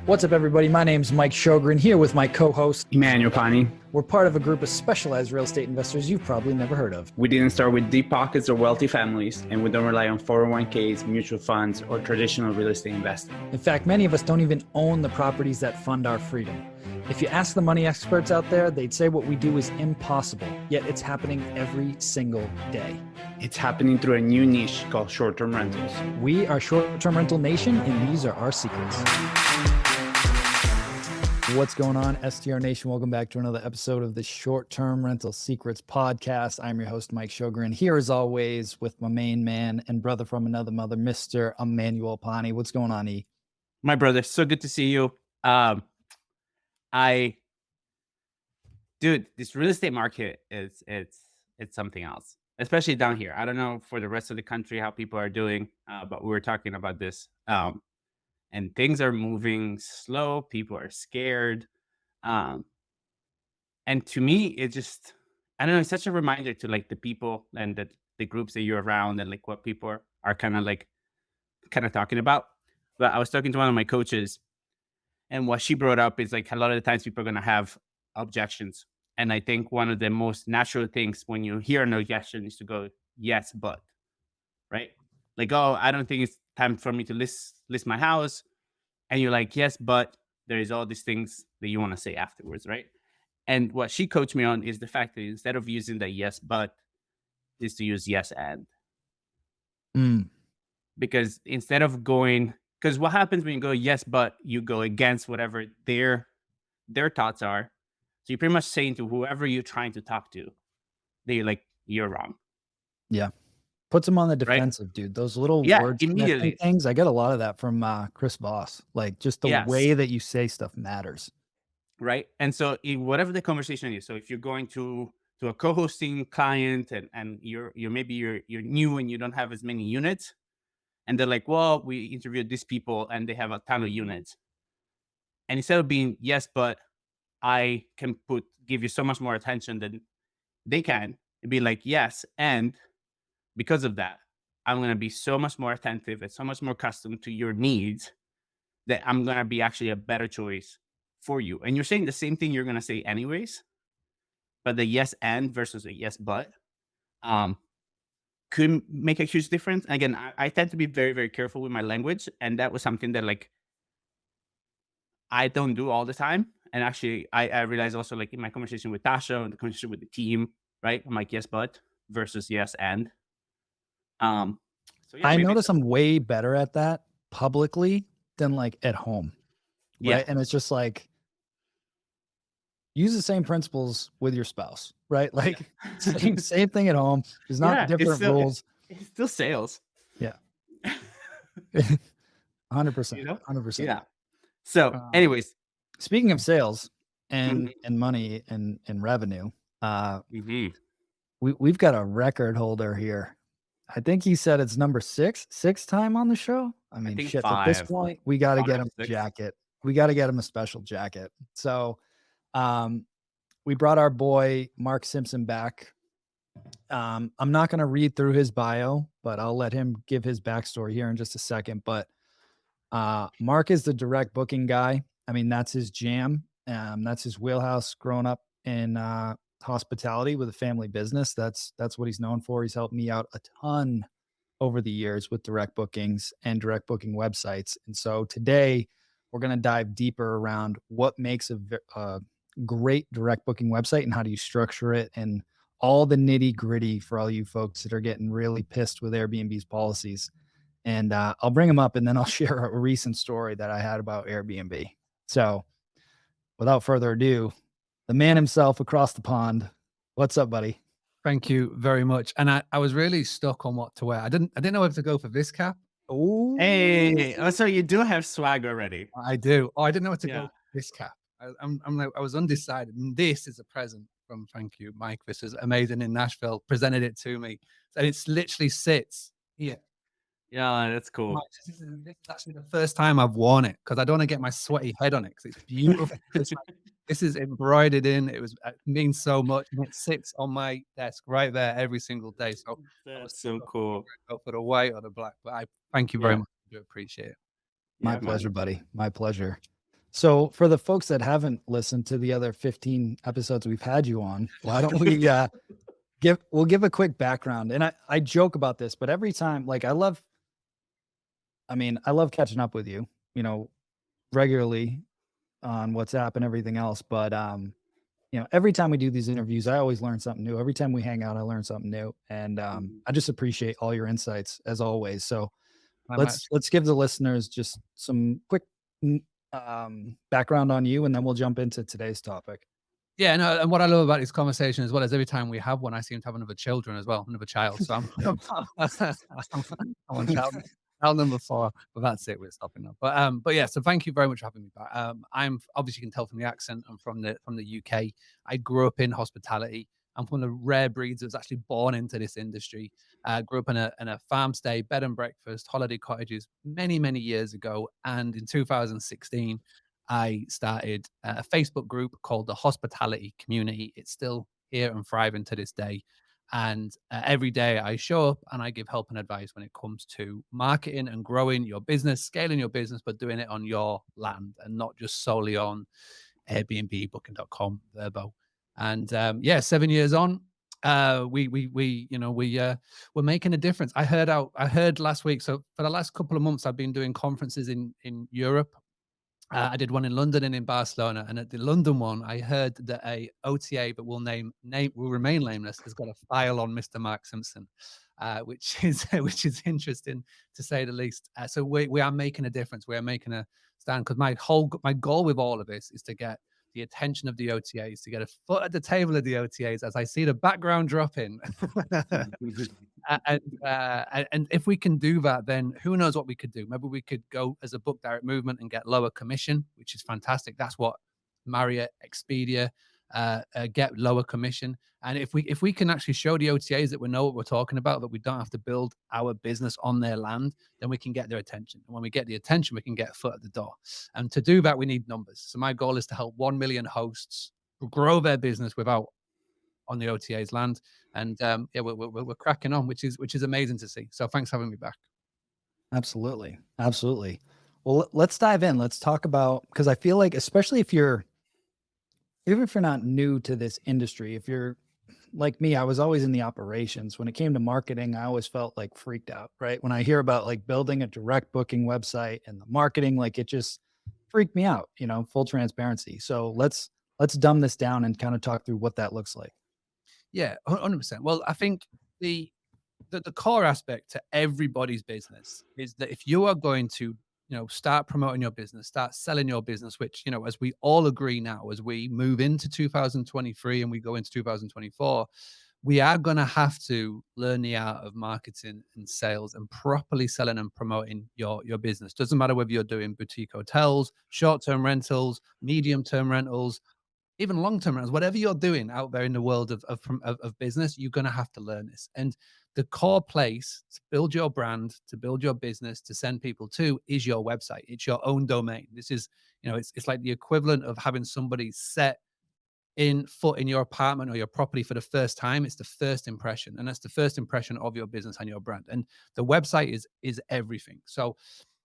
What's up, everybody? My name's Mike Sjogren, here with my co-host, Emmanuel Pani. We're part of a group of specialized real estate investors you've probably never heard of. We didn't start with deep pockets or wealthy families, and we don't rely on 401ks, mutual funds, or traditional real estate investing. In fact, many of us don't even own the properties that fund our freedom. If you ask the money experts out there, they'd say what we do is impossible, yet it's happening every single day. It's happening through a new niche called short-term rentals. We are Short-Term Rental Nation, and these are our secrets. What's going on, STR Nation? Welcome back to another episode of the Short-Term Rental Secrets podcast. I'm your host, Mike Sjogren, here as always with my main man and brother from another mother, Mr. Emmanuel Pani. What's going on, E? My brother, so good to see you. Dude, this real estate market it's something else, especially down here. I don't know for the rest of the country how people are doing, but we were talking about this. And things are moving slow. People are scared. And to me, it just, I don't know, it's such a reminder to like the people and the groups that you're around and like what people are kind of talking about. But I was talking to one of my coaches, and what she brought up is like a lot of the times people are going to have objections. And I think one of the most natural things when you hear an objection is to go, yes, but, right? Like, oh, I don't think it's time for me to list my house. And you're like, yes, but there is all these things that you want to say afterwards, right? And what she coached me on is the fact that instead of using the yes, but, is to use yes, and. Because instead of going, because what happens when you go yes, but, you go against whatever their thoughts are. So you're pretty much saying to whoever you're trying to talk to, that you're like, you're wrong. Yeah. Puts them on the defensive, right? Dude. Those little words immediately things. I get a lot of that from Chris Voss. Like just the way that you say stuff matters. Right. And so whatever the conversation is, so if you're going to a co-hosting client and you're new and you don't have as many units, and they're like, well, we interviewed these people and they have a ton of units. And instead of being yes, but I can give you so much more attention than they can, it'd be like, yes, and because of that, I'm going to be so much more attentive and so much more accustomed to your needs that I'm going to be actually a better choice for you. And you're saying the same thing you're going to say anyways, but the yes and versus a yes but could make a huge difference. Again, I tend to be very, very careful with my language, and that was something that like I don't do all the time. And actually, I realized also like in my conversation with Tasha and the conversation with the team, right? I'm like, yes, but versus yes, and. So yeah, I notice I'm way better at that publicly than like at home. Right. Yeah. And it's just like, use the same principles with your spouse, right? Like same thing at home. There's not different rules. It's still sales. Yeah. 100%. 100%. Yeah. So anyways, speaking of sales and money and revenue, we've got a record holder here. I think he said it's number sixth time on the show. I mean, shit, at this point, we got to get him a jacket. We got to get him a special jacket. So we brought our boy, Mark Simpson, back. I'm not going to read through his bio, but I'll let him give his backstory here in just a second. But Mark is the direct booking guy. I mean, that's his jam. That's his wheelhouse growing up in hospitality with a family business. That's what he's known for. He's helped me out a ton over the years with direct bookings and direct booking websites. And so today we're going to dive deeper around what makes a great direct booking website and how do you structure it and all the nitty gritty for all you folks that are getting really pissed with Airbnb's policies. And I'll bring them up and then I'll share a recent story that I had about Airbnb. So without further ado, the man himself across the pond. What's up, buddy? Thank you very much. And I was really stuck on what to wear. I didn't know if to go for this cap. Oh, hey! Oh, so you do have swag already. I do. Oh, I didn't know what to go for this cap. I was undecided. And this is a present from thank you, Mike. This is amazing in Nashville. Presented it to me, and it's literally sits here. Yeah, that's cool. Mike, this is actually the first time I've worn it because I don't want to get my sweaty head on it because it's beautiful. This is embroidered in. It means so much. And it sits on my desk right there every single day. So that's so cool. Go for the white or the black. But I thank you very much. I do appreciate it. My pleasure, buddy. My pleasure. So for the folks that haven't listened to the other 15 episodes we've had you on, why don't we we'll give a quick background. And I joke about this, but every time, like I love catching up with you, regularly on WhatsApp and everything else. But every time we do these interviews, I always learn something new. Every time we hang out, I learn something new. And I just appreciate all your insights as always. So let's give the listeners just some quick background on you, and then we'll jump into today's topic. Yeah, no, and what I love about this conversation as well is every time we have one, I seem to have another child. So I'm on child number 4, but that's it. We're stopping now. But yeah, so thank you very much for having me back. I'm obviously, you can tell from the accent, I'm from the UK. I grew up in hospitality. I'm one of the rare breeds that was actually born into this industry. Grew up in a farm stay, bed and breakfast, holiday cottages many years ago. And in 2016, I started a Facebook group called the Hospitality Community. It's still here and thriving to this day. And every day I show up and I give help and advice when it comes to marketing and growing your business, scaling your business, but doing it on your land and not just solely on Airbnb, Booking.com, Verbo. And yeah, 7 years on, we're making a difference. I heard last week. So for the last couple of months, I've been doing conferences in Europe. I did one in London and in Barcelona, and at the London one, I heard that a OTA, but will remain nameless, has got a file on Mr. Mark Simpson, which is interesting to say the least. So we are making a difference. We are making a stand, because my goal with all of this is to get the attention of the OTAs, to get a foot at the table of the OTAs as I see the background drop in. And if we can do that, then who knows what we could do? Maybe we could go as a book direct movement and get lower commission, which is fantastic. That's what Marriott, Expedia get, lower commission. And if we can actually show the OTAs that we know what we're talking about, that we don't have to build our business on their land, then we can get their attention. And when we get the attention, we can get a foot at the door. And to do that, we need numbers. So my goal is to help 1 million hosts grow their business without on the OTA's land. And yeah, we're cracking on, which is amazing to see. So thanks for having me back. Absolutely. Well, let's dive in. Let's talk about, because I feel like, especially even if you're not new to this industry, if you're like me, I was always in the operations. When it came to marketing, I always felt like freaked out, right? When I hear about like building a direct booking website and the marketing, like it just freaked me out, full transparency. So let's dumb this down and kind of talk through what that looks like. Yeah, 100%. Well, I think the core aspect to everybody's business is that if you are going to, start promoting your business, start selling your business, which, as we all agree now, as we move into 2023 and we go into 2024, we are going to have to learn the art of marketing and sales and properly selling and promoting your business. Doesn't matter whether you're doing boutique hotels, short-term rentals, medium-term rentals, even long-term rentals, whatever you're doing out there in the world of business, you're going to have to learn this. And the core place to build your brand, to build your business, to send people to is your website. It's your own domain. This is, it's like the equivalent of having somebody set foot in your apartment or your property for the first time. It's the first impression, and that's the first impression of your business and your brand. And the website is everything. So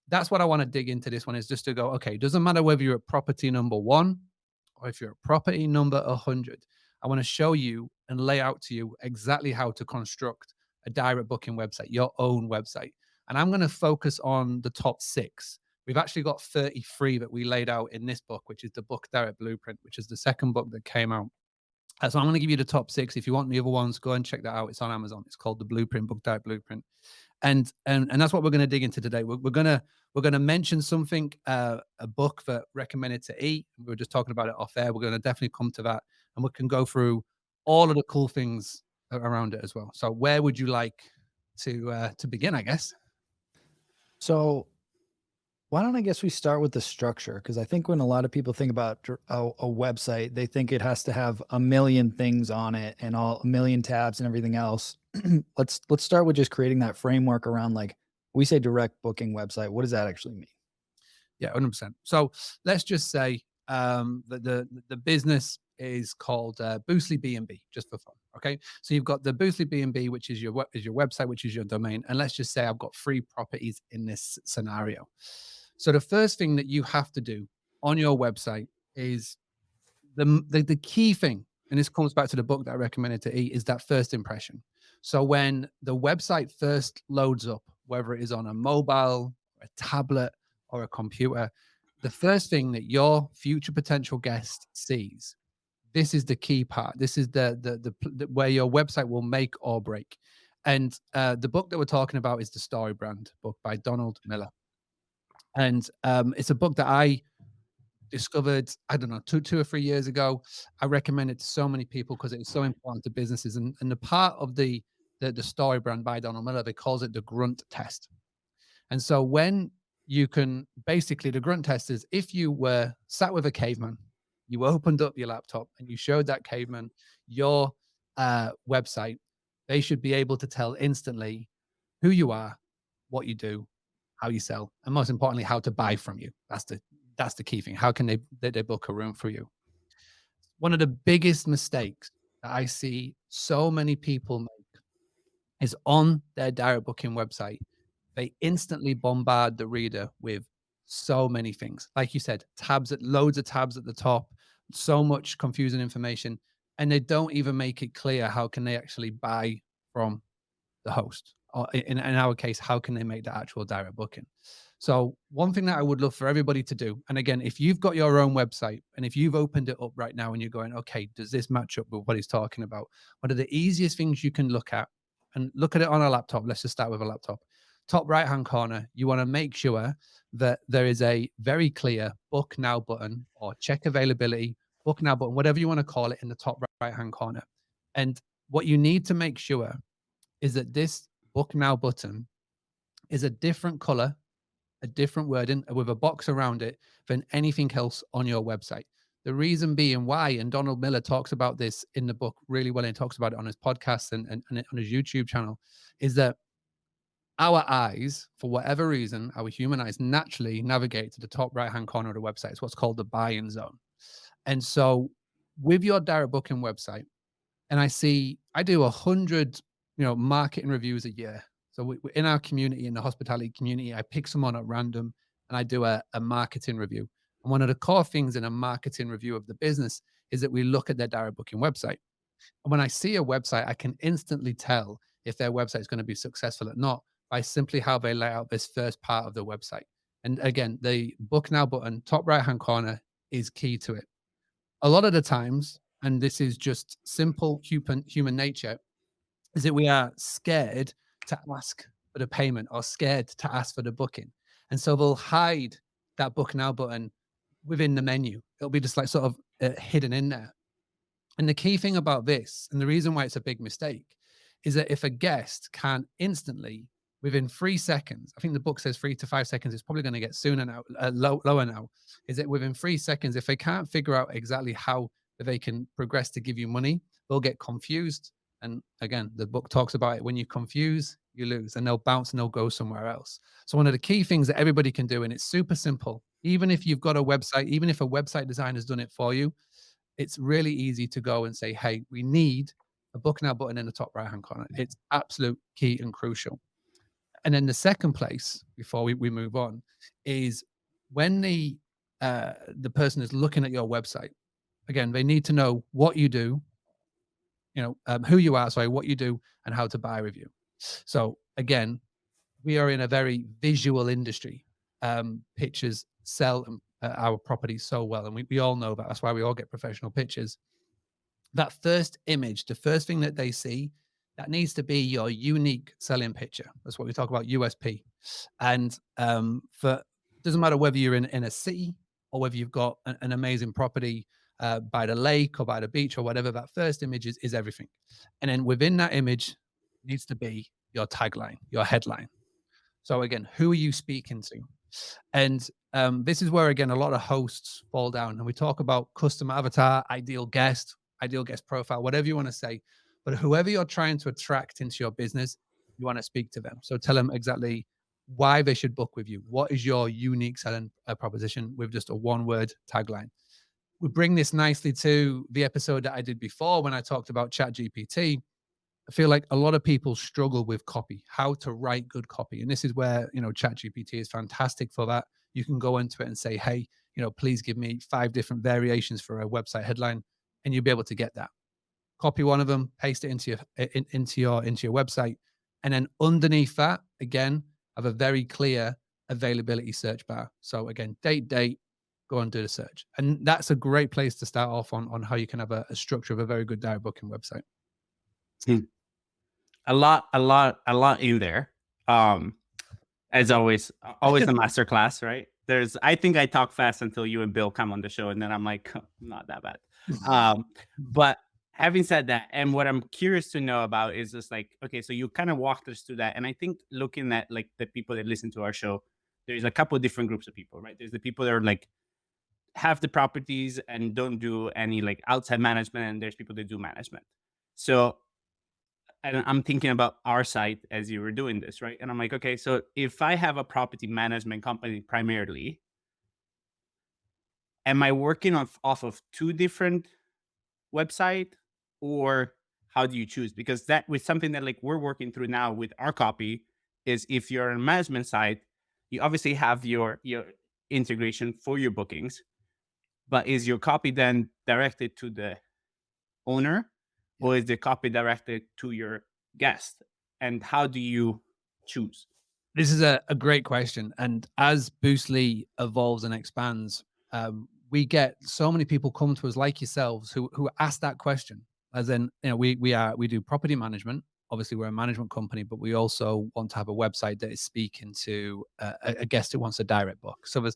that's what I want to dig into this one, is just to go, okay, it doesn't matter whether you're at property number 1 or if you're at property number 100, I want to show you and lay out to you exactly how to construct a direct booking website, your own website. And I'm going to focus on the top 6. We've actually got 33 that we laid out in this book, which is the Book Direct Blueprint, which is the second book that came out. So I'm going to give you the top 6. If you want the other ones, go and check that out. It's on Amazon. It's called the Blueprint, Book Direct Blueprint. And that's what we're going to dig into today. We're going to mention something, a book that recommended to eat. We were just talking about it off air. We're going to definitely come to that, and we can go through all of the cool things around it as well. So where would you like to begin, I guess? So why don't I guess we start with the structure? Because I think when a lot of people think about a website, they think it has to have a million things on it and a million tabs and everything else. Let's start with just creating that framework around, like, we say direct booking website. What does that actually mean? Yeah, 100%. So let's just say that the business is called Boostly B&B, just for fun. Okay, so you've got the Boostly B&B, which is your website, which is your domain, and let's just say I've got 3 properties in this scenario. So the first thing that you have to do on your website is the key thing, and this comes back to the book that I recommended to eat, is that first impression. So when the website first loads up, whether it is on a mobile, a tablet, or a computer, the first thing that your future potential guest sees, this is the key part. This is the where your website will make or break. And the book that we're talking about is the Story Brand book by Donald Miller. And it's a book that I discovered, I don't know, 2 or 3 years ago. I recommend it to so many people because it's so important to businesses. And the part of the Story Brand by Donald Miller, they calls it the grunt test. And so when you can basically, the grunt test is if you were sat with a caveman, you opened up your laptop and you showed that caveman your website, they should be able to tell instantly who you are, what you do, how you sell, and most importantly, how to buy from you. That's the key thing. How can they book a room for you? One of the biggest mistakes that I see so many people make is on their direct booking website, they instantly bombard the reader with so many things. Like you said, loads of tabs at the top, so much confusing information, and they don't even make it clear how can they actually buy from the host. Or in our case, how can they make the actual direct booking? So one thing that I would love for everybody to do, and again, if you've got your own website and if you've opened it up right now and you're going, okay, does this match up with what he's talking about? What are the easiest things you can look at? And look at it on a laptop. Let's just start with a laptop. Top right-hand corner, you want to make sure that there is a very clear book now button or check availability, book now button, whatever you want to call it, in the top right-hand corner. And what you need to make sure is that this book now button is a different color, a different wording with a box around it than anything else on your website. The reason being why, and Donald Miller talks about this in the book really well, and he talks about it on his podcast and on his YouTube channel, is that our eyes, for whatever reason, our human eyes naturally navigate to the top right-hand corner of the website. It's what's called the buy-in zone. And so with your direct booking website, and I do 100, marketing reviews a year. So we in our community, in the hospitality community, I pick someone at random and I do a marketing review. And one of the core things in a marketing review of the business is that we look at their direct booking website. And when I see a website, I can instantly tell if their website is going to be successful or not by simply how they lay out this first part of the website. And again, the book now button, top right-hand corner, is key to it. A lot of the times, and this is just simple human nature, is that we are scared to ask for the payment or scared to ask for the booking. And so they'll hide that book now button within the menu. It'll be just like sort of hidden in there. And the key thing about this, and the reason why it's a big mistake, is that if a guest can instantly, within 3 seconds, I think the book says 3 to 5 seconds, it's probably going to get sooner now, lower now, is that within 3 seconds, if they can't figure out exactly how they can progress to give you money, they'll get confused. And again, the book talks about it. When you confuse, you lose, and they'll bounce and they'll go somewhere else. So one of the key things that everybody can do, and it's super simple, even if you've got a website, even if a website designer's done it for you, it's really easy to go and say, hey, we need a book now button in the top right-hand corner. It's absolute key and crucial. And then the second place, before we move on, is when the person is looking at your website, again, they need to know what you do, who you are, what you do, and how to buy with you. So again, we are in a very visual industry. Pictures sell our properties so well, and we all know that. That's why we all get professional pictures. That first image, the first thing that they see, that needs to be your unique selling picture. That's what we talk about, USP. And doesn't matter whether you're in a city or whether you've got an amazing property by the lake or by the beach or whatever, that first image is everything. And then within that image needs to be your tagline, your headline. So again, who are you speaking to? And this is where, again, a lot of hosts fall down. And we talk about custom avatar, ideal guest profile, whatever you want to say. But whoever you're trying to attract into your business, you want to speak to them. So tell them exactly why they should book with you. What is your unique selling proposition with just a one-word tagline? We bring this nicely to the episode that I did before when I talked about ChatGPT. I feel like a lot of people struggle with copy, how to write good copy. And this is where, ChatGPT is fantastic for that. You can go into it and say, hey, please give me 5 different variations for a website headline, and you'll be able to get that. Copy one of them, paste it into your website, and then underneath that, again, have a very clear availability search bar. So again, date, go and do the search, and that's a great place to start off on how you can have a structure of a very good direct booking website. A lot in there. As always the masterclass, right? I think I talk fast until you and Bill come on the show, and then I'm like, not that bad. But having said that, and what I'm curious to know about is just like, okay, so you kind of walked us through that. And I think looking at like the people that listen to our show, there's a couple of different groups of people, right? There's the people that are like, have the properties and don't do any like outside management, and there's people that do management. So, and I'm thinking about our site as you were doing this, right? And I'm like, okay, so if I have a property management company primarily, am I working off of 2 different websites, or how do you choose? Because that was something that like we're working through now with our copy, is if you're on a management site, you obviously have your integration for your bookings, but is your copy then directed to the owner, or is the copy directed to your guest? And how do you choose? This is a great question. And as Boostly evolves and expands, we get so many people come to us like yourselves who ask that question. As in, we do property management. Obviously, we're a management company, but we also want to have a website that is speaking to a guest who wants a direct book. So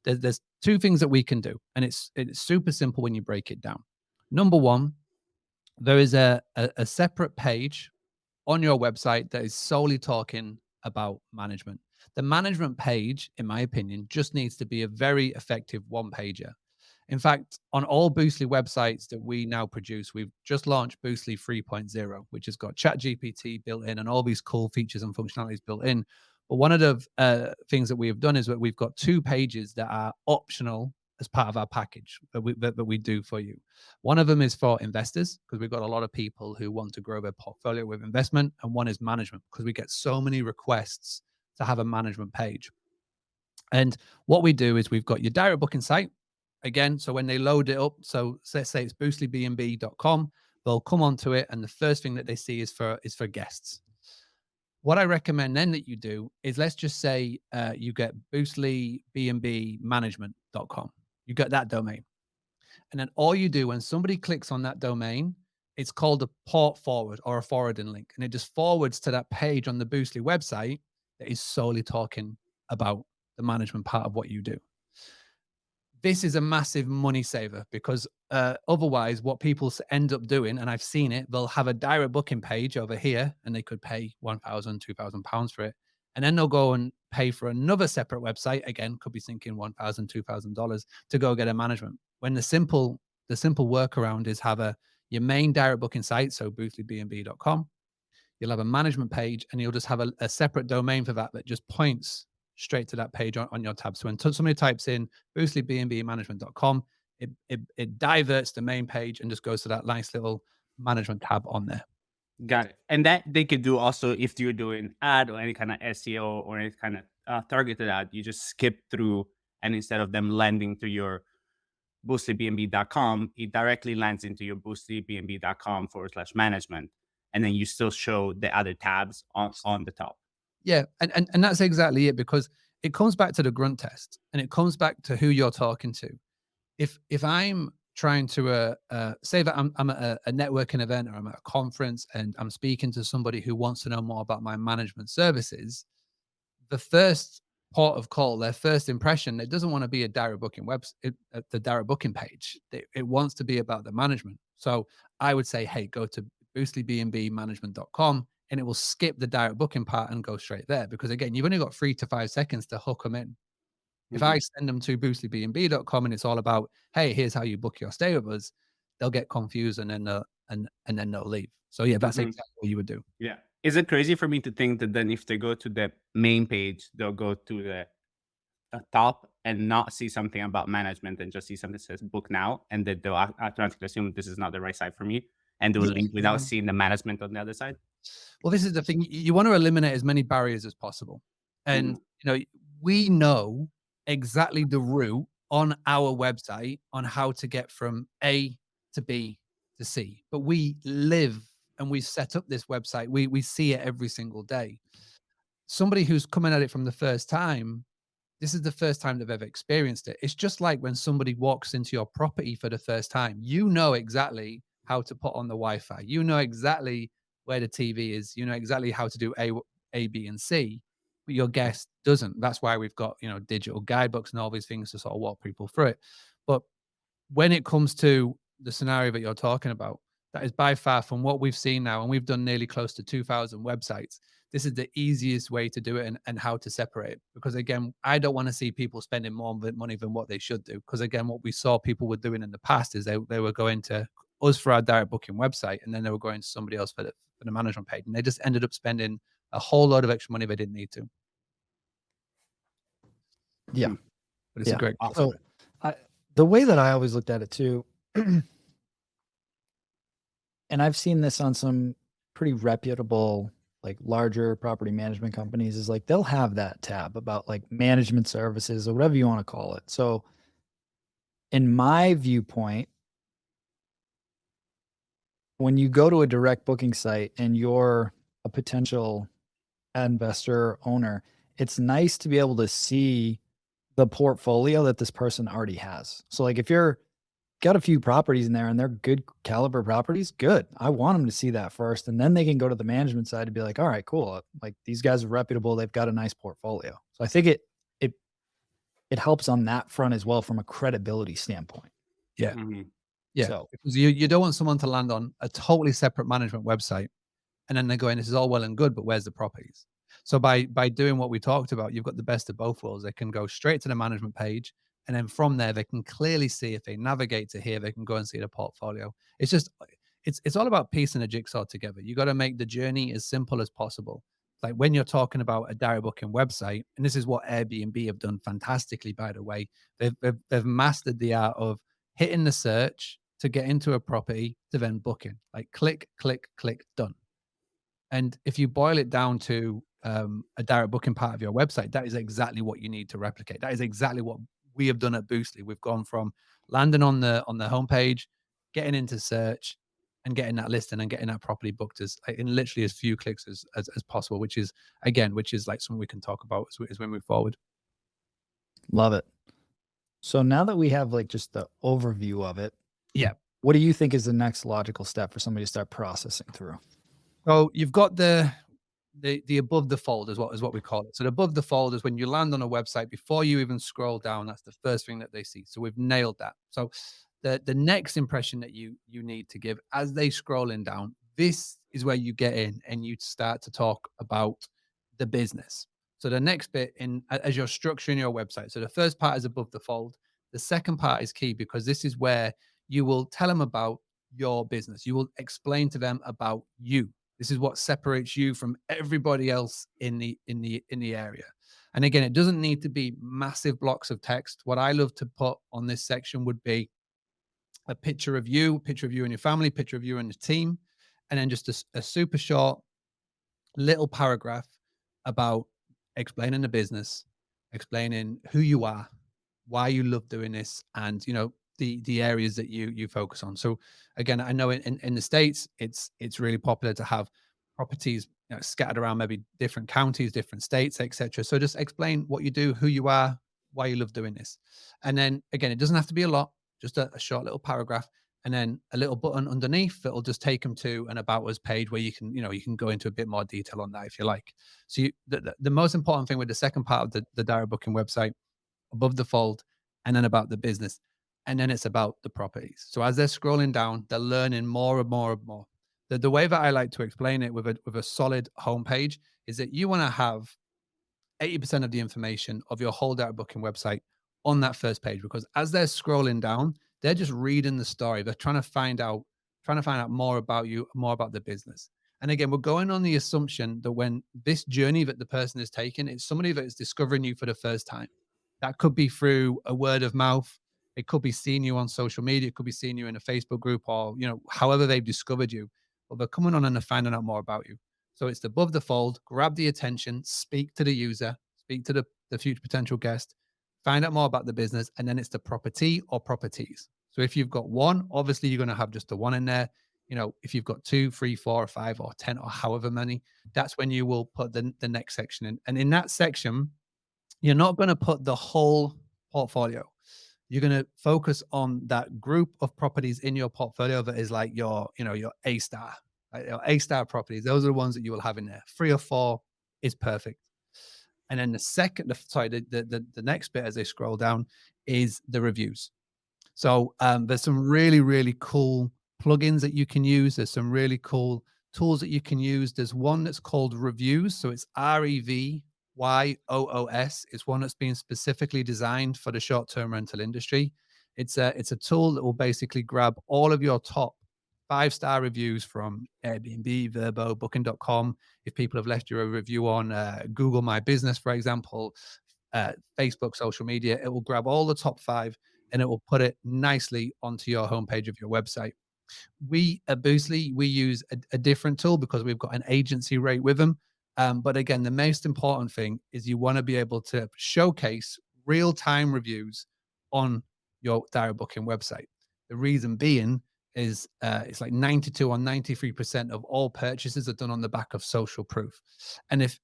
there's 2 things that we can do, and it's super simple when you break it down. Number 1, there is a separate page on your website that is solely talking about management. The management page, in my opinion, just needs to be a very effective one-pager. In fact, on all Boostly websites that we now produce, we've just launched Boostly 3.0, which has got ChatGPT built in and all these cool features and functionalities built in. But one of the things that we have done is that we've got 2 pages that are optional as part of our package that we do for you. One of them is for investors, because we've got a lot of people who want to grow their portfolio with investment, and one is management, because we get so many requests to have a management page. And what we do is we've got your direct booking site. Again, so when they load it up, so let's say it's boostlybnb.com, they'll come onto it, and the first thing that they see is for guests. What I recommend then that you do is, let's just say you get boostlybnbmanagement.com. You get that domain. And then all you do when somebody clicks on that domain, it's called a port forward or a forwarding link. And it just forwards to that page on the Boostly website that is solely talking about the management part of what you do. This is a massive money saver, because otherwise what people end up doing, and I've seen it, they'll have a direct booking page over here and they could pay £1,000, £2,000 for it. And then they'll go and pay for another separate website. Again, could be thinking $1,000, $2,000 to go get a management. When the simple workaround is have your main direct booking site, so boostlybnb.com. You'll have a management page, and you'll just have a separate domain for that just points straight to that page on your tab. So when somebody types in boostlybnbmanagement.com, it diverts the main page and just goes to that nice little management tab on there. Got it. And that they could do also if you're doing ad or any kind of SEO or any kind of targeted ad, you just skip through, and instead of them landing to your boostlybnb.com, it directly lands into your boostlybnb.com/management. And then you still show the other tabs on the top. Yeah. And that's exactly it, because it comes back to the grunt test, and it comes back to who you're talking to. If I'm trying to say that I'm at a networking event, or I'm at a conference, and I'm speaking to somebody who wants to know more about my management services, the first port of call, their first impression, it doesn't want to be a direct booking the direct booking page. It wants to be about the management. So I would say, hey, go to boostlybnbmanagement.com, and it will skip the direct booking part and go straight there, because again, you've only got 3 to 5 seconds to hook them in. If I send them to boostlybnb.com and it's all about, hey, here's how you book your stay with us, they'll get confused, and then they'll leave. So yeah, that's exactly what you would do. Yeah. Is it crazy for me to think that then if they go to the main page, they'll go to the top and not see something about management, and just see something that says book now, and that they'll automatically assume this is not the right site for me, and they will leave without seeing the management on the other side? Well, this is the thing. You want to eliminate as many barriers as possible. And we know exactly the route on our website on how to get from A to B to C. But we live and we set up this website. We see it every single day. Somebody who's coming at it from the first time, this is the first time they've ever experienced it. It's just like when somebody walks into your property for the first time. You know exactly how to put on the Wi-Fi. You know exactly where the TV is. You know exactly how to do A, B, and C. But your guest doesn't. That's why we've got, digital guidebooks and all these things to sort of walk people through it. But when it comes to the scenario that you're talking about, that is by far from what we've seen now, and we've done nearly close to 2,000 websites. This is the easiest way to do it and how to separate it. Because again, I don't want to see people spending more money than what they should do. Because again, what we saw people were doing in the past is they were going to us for our direct booking website, and then they were going to somebody else for the management page, and they just ended up spending a whole load of extra money they didn't need to. Yeah, but it's a great. So, the way that I always looked at it too, and I've seen this on some pretty reputable, like larger property management companies, is like they'll have that tab about like management services or whatever you want to call it. So in my viewpoint, when you go to a direct booking site and you're a potential investor or owner, it's nice to be able to see the portfolio that this person already has. So like if you're got a few properties in there and they're good caliber properties, good. I want them to see that first. And then they can go to the management side to be like, all right, cool. Like these guys are reputable. They've got a nice portfolio. So I think it helps on that front as well from a credibility standpoint. Yeah. Mm-hmm. Yeah. So, because you don't want someone to land on a totally separate management website and then they're going, this is all well and good, but where's the properties? So by doing what we talked about, you've got the best of both worlds. They can go straight to the management page, and then from there, they can clearly see, if they navigate to here, they can go and see the portfolio. It's just, it's all about piecing a jigsaw together. You got to make the journey as simple as possible. Like when you're talking about a direct booking website, and this is what Airbnb have done fantastically, by the way. They've mastered the art of hitting the search to get into a property to then booking. Like click, click, click, done. And if you boil it down to a direct booking part of your website, that is exactly what you need to replicate. That is exactly what we have done at Boostly. We've gone from landing on the homepage, getting into search, and getting that listing and getting that property booked in literally as few clicks as possible. Which is like something we can talk about as we move forward. Love it. So now that we have like just the overview of it, yeah, what do you think is the next logical step for somebody to start processing through? So you've got the above the fold is what we call it. So the above the fold is when you land on a website, before you even scroll down, that's the first thing that they see. So we've nailed that. So the next impression that you need to give as they scrolling down, this is where you get in and you start to talk about the business. So the next bit as you're structuring your website. So the first part is above the fold. The second part is key because this is where you will tell them about your business. You will explain to them about you. This is what separates you from everybody else in the area. And again, it doesn't need to be massive blocks of text. What I love to put on this section would be a picture of you and your family, picture of you and the team, and then just a super short little paragraph about explaining the business, explaining who you are, why you love doing this, and the areas that you focus on. So again, I know in the States, it's really popular to have properties scattered around maybe different counties, different states, etc. So just explain what you do, who you are, why you love doing this. And then again, it doesn't have to be a lot, just a short little paragraph, and then a little button underneath that'll just take them to an about us page where you can go into a bit more detail on that if you like. So the most important thing with the second part of the direct booking website, above the fold, and then about the business. And then it's about the properties. So as they're scrolling down, they're learning more and more and more. The way that I like to explain it with a solid homepage is that you want to have 80% of the information of your whole direct booking website on that first page, because as they're scrolling down, they're just reading the story. They're trying to find out more about you, more about the business. And again, we're going on the assumption that when this journey that the person is taking, it's somebody that is discovering you for the first time. That could be through a word of mouth. It could be seeing you on social media. It could be seeing you in a Facebook group, or, however they've discovered you. But they're coming on and they're finding out more about you. So it's above the fold, grab the attention, speak to the user, speak to the future potential guest, find out more about the business, and then it's the property or properties. So if you've got one, obviously you're going to have just the one in there. If you've got 2, 3, 4, or 5, or 10, or however many, that's when you will put the next section in. And in that section, you're not going to put the whole portfolio. You're going to focus on that group of properties in your portfolio that is like your A star, right? Your A star properties. Those are the ones that you will have in there. 3 or 4 is perfect. And then the next bit as they scroll down is the reviews. So there's some really, really cool plugins that you can use. There's some really cool tools that you can use. There's one that's called Reviews. So it's REVYOOS. It's one that's been specifically designed for the short-term rental industry. It's a tool that will basically grab all of your top 5-star reviews from Airbnb, Vrbo, Booking.com. If people have left you a review on Google My Business, for example, Facebook, social media, it will grab all the top 5 and it will put it nicely onto your homepage of your website. We at Boostly, we use a different tool because we've got an agency rate with them. But again, the most important thing is you want to be able to showcase real-time reviews on your direct booking website. The reason being is it's like 92 or 93% of all purchases are done on the back of social proof. And if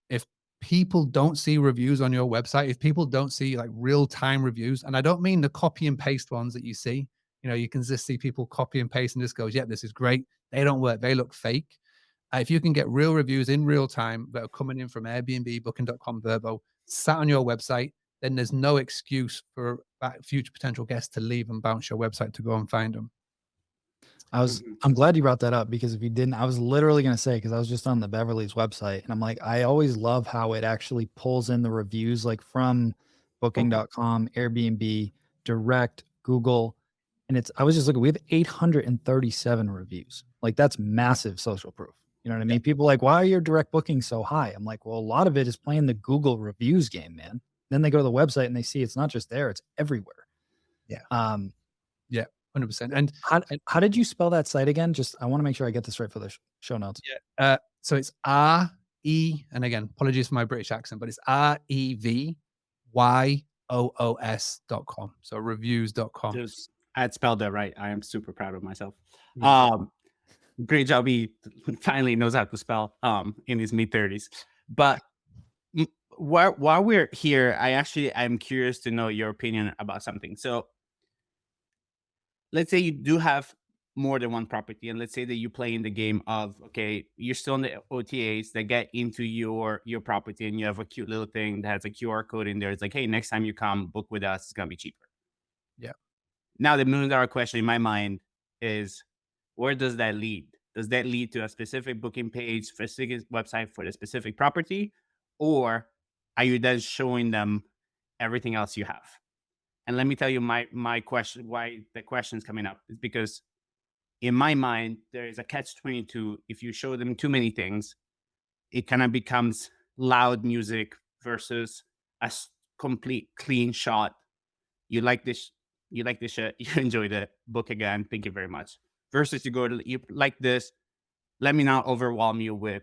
people don't see reviews on your website, if people don't see like real-time reviews, and I don't mean the copy and paste ones that you see, you can just see people copy and paste and just goes, yeah, this is great. They don't work. They look fake. If you can get real reviews in real time that are coming in from Airbnb, Booking.com, Vrbo, sat on your website, then there's no excuse for future potential guests to leave and bounce your website to go and find them. I'm glad you brought that up, because if you didn't, I was literally going to say, because I was just on the Beverly's website and I'm like, I always love how it actually pulls in the reviews, like from Booking.com, Airbnb, direct, Google. And I was just looking, we have 837 reviews. Like, that's massive social proof. You know what I mean? People are like, why are your direct bookings so high? I'm like, well, a lot of it is playing the Google reviews game, man. Then they go to the website and they see it's not just there, it's everywhere. Yeah. Yeah. 100%. And how did you spell that site again? Just, I want to make sure I get this right for the show notes. Yeah. So it's RE, and again, apologies for my British accent, but it's REVYOOS.com. So reviews.com. I had spelled that right. I am super proud of myself. Yeah. Great job. He finally knows how to spell in his mid-30s. But while we're here, I'm curious to know your opinion about something. So let's say you do have more than one property, and let's say that you play in the game of, okay, you're still in the OTAs that get into your property, and you have a cute little thing that has a QR code in there. It's like, hey, next time you come book with us, it's gonna be cheaper. Yeah. Now the $1 million question in my mind is, where does that lead? Does that lead to a specific booking page, specific website for the specific property, or are you then showing them everything else you have? And let me tell you my question, why the question is coming up is because in my mind, there is a catch-22. If you show them too many things, it kind of becomes loud music versus a complete clean shot. You like this shit, you enjoyed it, book again, thank you very much. Versus you like this, let me not overwhelm you with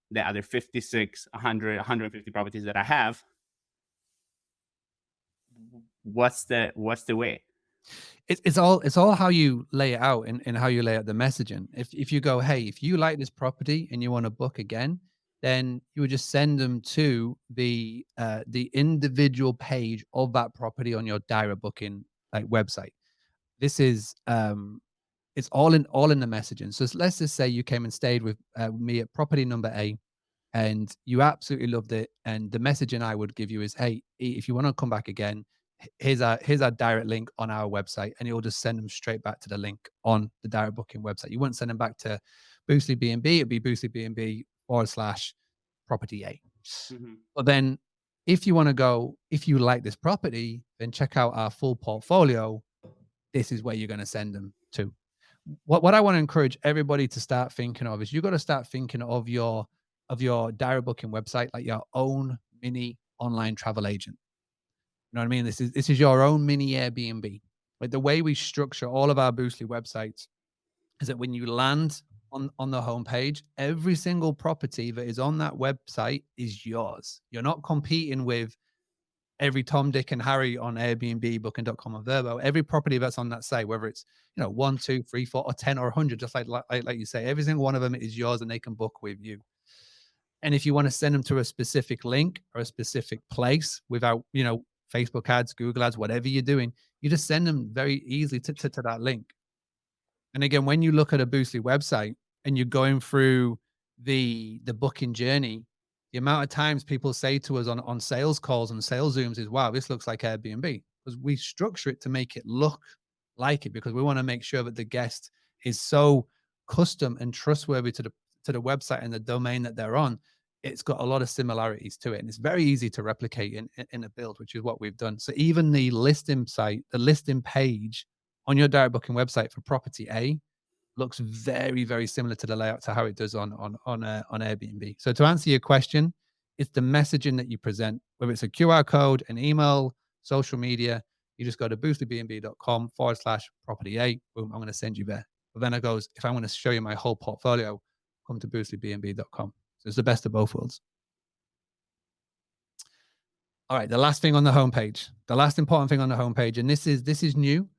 the other 56, 100, 150 properties that I have. What's the way? It's all how you lay it out and how you lay out the messaging. If you go, hey, if you like this property and you want to book again, then you would just send them to the individual page of that property on your direct booking website. This is it's all in the messaging. So let's just say you came and stayed with me at property number A, and you absolutely loved it. And the messaging I would give you is, hey, if you want to come back again, here's our direct link on our website, and you'll just send them straight back to the link on the direct booking website. You wouldn't send them back to Boostly B&B. It'd be Boostly B&B /property A. Mm-hmm. But then if you want to go, if you like this property, then check out our full portfolio. This is where you're going to send them to. What I want to encourage everybody to start thinking of is, you've got to start thinking of your direct booking website like your own mini online travel agent. You know what I mean? This is your own mini Airbnb. Like, the way we structure all of our Boostly websites is that when you land on the homepage, every single property that is on that website is yours. You're not competing with every Tom, Dick, and Harry on Airbnb, Booking.com, or Verbo, every property that's on that site, whether it's 1, 2, 3, 4, or 10, or 100, just like you say, every single one of them is yours, and they can book with you. And if you want to send them to a specific link or a specific place without, Facebook ads, Google ads, whatever you're doing, you just send them very easily to that link. And again, when you look at a Boostly website and you're going through the booking journey, the amount of times people say to us on sales calls and sales Zooms is, wow, this looks like Airbnb. Because we structure it to make it look like it, because we want to make sure that the guest is so custom and trustworthy to the website and the domain that they're on. It's got a lot of similarities to it, and it's very easy to replicate in a build, which is what we've done. So even the listing site, the listing page on your direct booking website for property A looks very, very similar to the layout to how it does on Airbnb. So to answer your question, it's the messaging that you present, whether it's a QR code, an email, social media. You just go to booslybnb.com/property A. Boom, I'm going to send you there. But then it goes, if I want to show you my whole portfolio, come to booslybnb.com. So it's the best of both worlds. All right, the last thing on the homepage, the last important thing on the homepage, and this is new.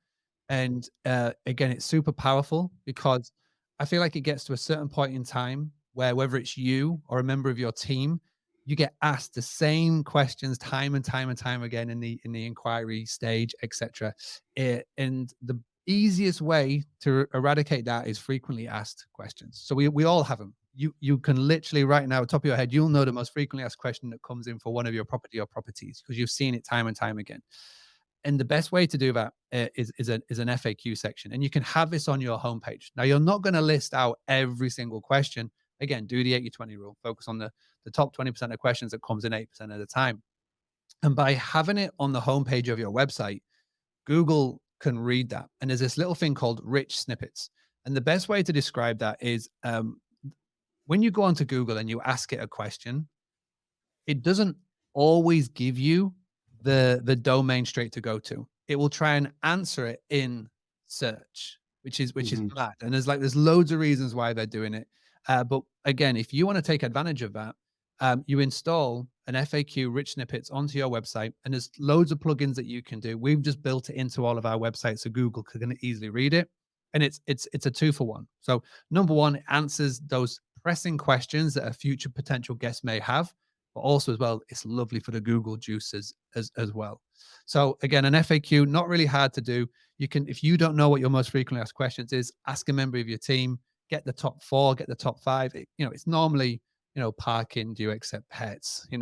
And again, it's super powerful, because I feel like it gets to a certain point in time where, whether it's you or a member of your team, you get asked the same questions time and time and time again in the inquiry stage, etc. And the easiest way to eradicate that is frequently asked questions. So we all have them. You can literally right now, top of your head, you'll know the most frequently asked question that comes in for one of your property or properties, because you've seen it time and time again. And the best way to do that is an FAQ section. And you can have this on your homepage. Now, you're not going to list out every single question. Again, do the 80-20 rule. Focus on the top 20% of questions that comes in 8% of the time. And by having it on the homepage of your website, Google can read that. And there's this little thing called rich snippets. And the best way to describe that is when you go onto Google and you ask it a question, it doesn't always give you the domain straight to go to. It will try and answer it in search, which is mad. And there's loads of reasons why they're doing it. But again, if you want to take advantage of that, you install an FAQ rich snippets onto your website, and there's loads of plugins that you can do. We've just built it into all of our websites so Google can easily read it. And it's a 2-for-1. So number one, it answers those pressing questions that a future potential guest may have. But also as well, it's lovely for the Google juices as well. So again, an FAQ, not really hard to do. You can, if you don't know what your most frequently asked questions is, ask a member of your team, get the top 4, get the top 5. It's normally, parking, do you accept pets? Do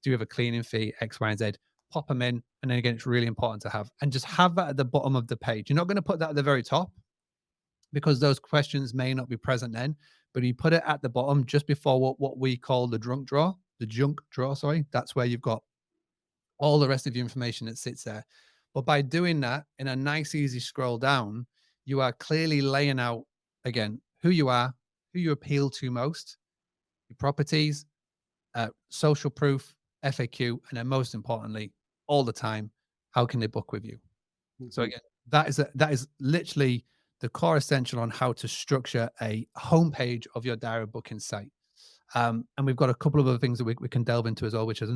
you have a cleaning fee, X, Y, and Z? Pop them in. And then again, it's really important to have, and just have that at the bottom of the page. You're not going to put that at the very top, because those questions may not be present then, but you put it at the bottom just before what we call the junk drawer, sorry. That's where you've got all the rest of your information that sits there. But by doing that in a nice, easy scroll down, you are clearly laying out, again, who you are, who you appeal to most, your properties, social proof, FAQ, and then most importantly, all the time, how can they book with you? So again, that is literally the core essential on how to structure a homepage of your direct booking site. And we've got a couple of other things that we can delve into as well, which is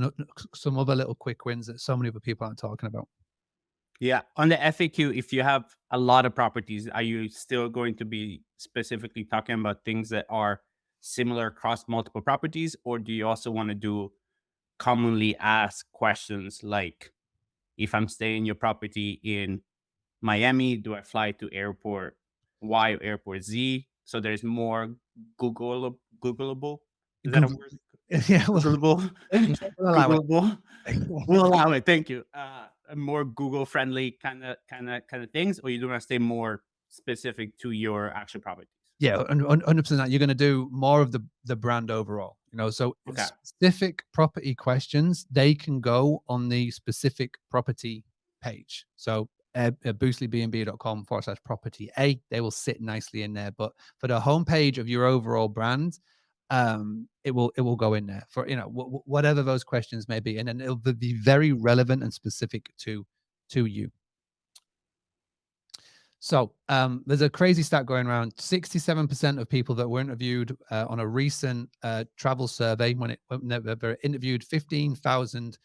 some other little quick wins that so many other people aren't talking about. Yeah. On the FAQ, if you have a lot of properties, are you still going to be specifically talking about things that are similar across multiple properties? Or do you also want to do commonly asked questions like, if I'm staying your property in Miami, do I fly to airport Y or airport Z? So there's more Googleable. Is that a word? Yeah, Googleable. Googleable. We'll allow it. Thank you. More Google friendly kind of things, or you do want to stay more specific to your actual properties? Yeah, 100% that. You're going to do more of the brand overall. So Okay. Specific property questions, they can go on the specific property page. So booslybnb.com/property A, they will sit nicely in there. But for the homepage of your overall brand, it will go in there for whatever those questions may be, and then it'll be very relevant and specific to you. So there's a crazy stat going around. 67% of people that were interviewed on a recent travel survey, when they were interviewed 15,000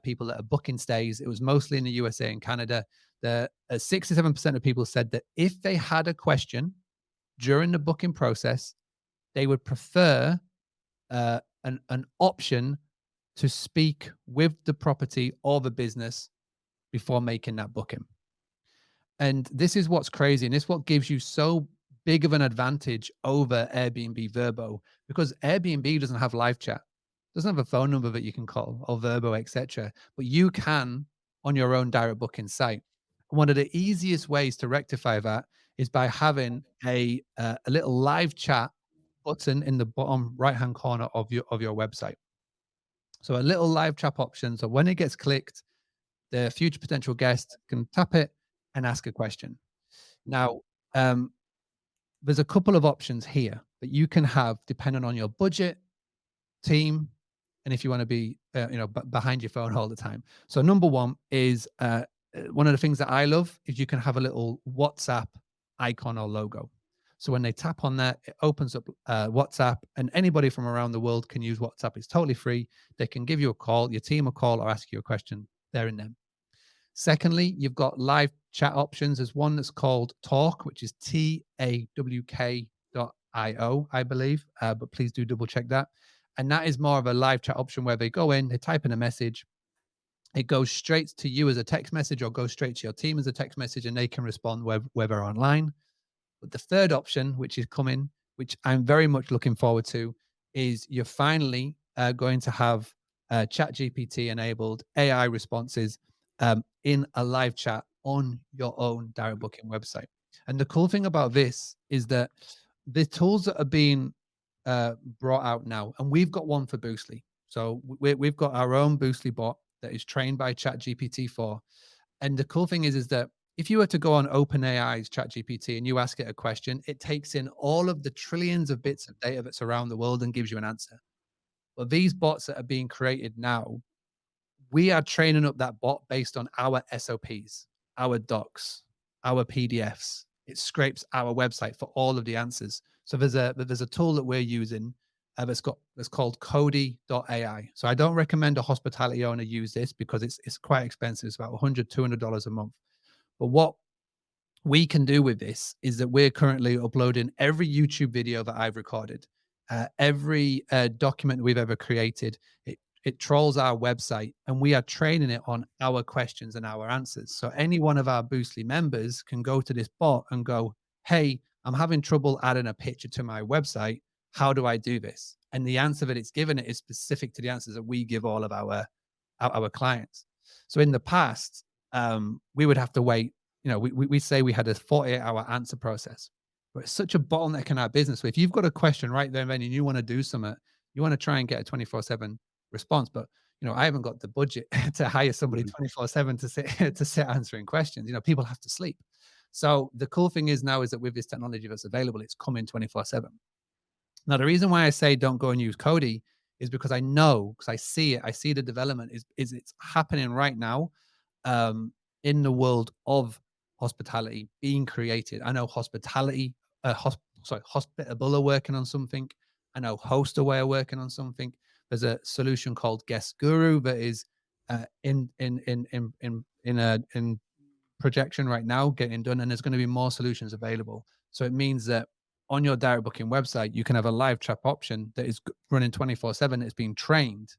people that are booking stays. It was mostly in the USA and Canada. The 67% of people said that if they had a question during the booking process, they would prefer an option to speak with the property or the business before making that booking. And this is what's crazy. And this is what gives you so big of an advantage over Airbnb Verbo, because Airbnb doesn't have live chat, doesn't have a phone number that you can call, or Verbo, etc. But you can on your own direct booking site. And one of the easiest ways to rectify that is by having a little live chat button in the bottom right hand corner of your website. So a little live chat option. So when it gets clicked, the future potential guest can tap it and ask a question. Now, there's a couple of options here that you can have depending on your budget, team, and if you want to be, behind your phone all the time. So number one is one of the things that I love is you can have a little WhatsApp icon or logo. So when they tap on that, it opens up WhatsApp, and anybody from around the world can use WhatsApp. It's totally free. They can give you a call, your team a call, or ask you a question there and then. Secondly, you've got live chat options. There's one that's called Talk, which is TAWK.io, I believe, but please do double check that. And that is more of a live chat option where they go in, they type in a message, it goes straight to you as a text message or goes straight to your team as a text message, and they can respond whether online. But the third option, which is coming, which I'm very much looking forward to, is you're finally going to have ChatGPT enabled AI responses in a live chat on your own direct booking website. And the cool thing about this is that the tools that are being brought out now, and we've got one for Boostly. So we've got our own Boostly bot that is trained by ChatGPT 4. And the cool thing is that if you were to go on OpenAI's ChatGPT and you ask it a question, it takes in all of the trillions of bits of data that's around the world and gives you an answer. But these bots that are being created now, we are training up that bot based on our SOPs, our docs, our PDFs. It scrapes our website for all of the answers. So there's a tool that we're using that's called Cody.ai. So I don't recommend a hospitality owner use this because it's quite expensive. It's about $100, $200 a month. But what we can do with this is that we're currently uploading every YouTube video that I've recorded, every document we've ever created. It trolls our website, and we are training it on our questions and our answers. So any one of our Boostly members can go to this bot and go, hey, I'm having trouble adding a picture to my website. How do I do this? And the answer that it's given it is specific to the answers that we give all of our clients. So in the past, we would have to wait. We say we had a 48-hour answer process, but it's such a bottleneck in our business. So if you've got a question right there and then and you want to do something, you want to try and get a 24/7 response, but I haven't got the budget to hire somebody 24/7 to sit answering questions. People have to sleep. So the cool thing is now is that with this technology that's available, it's coming 24/7. Now the reason why I say don't go and use Cody is because I know, because I see it, I see the development is it's happening right now in the world of hospitality being created. I know hospitality, Hospitable are working on something. I know Hostaway are working on something. There's a solution called Guest Guru that is in projection right now, getting done, and there's going to be more solutions available. So it means that on your direct booking website, you can have a live chat option that is running 24/7. It's being trained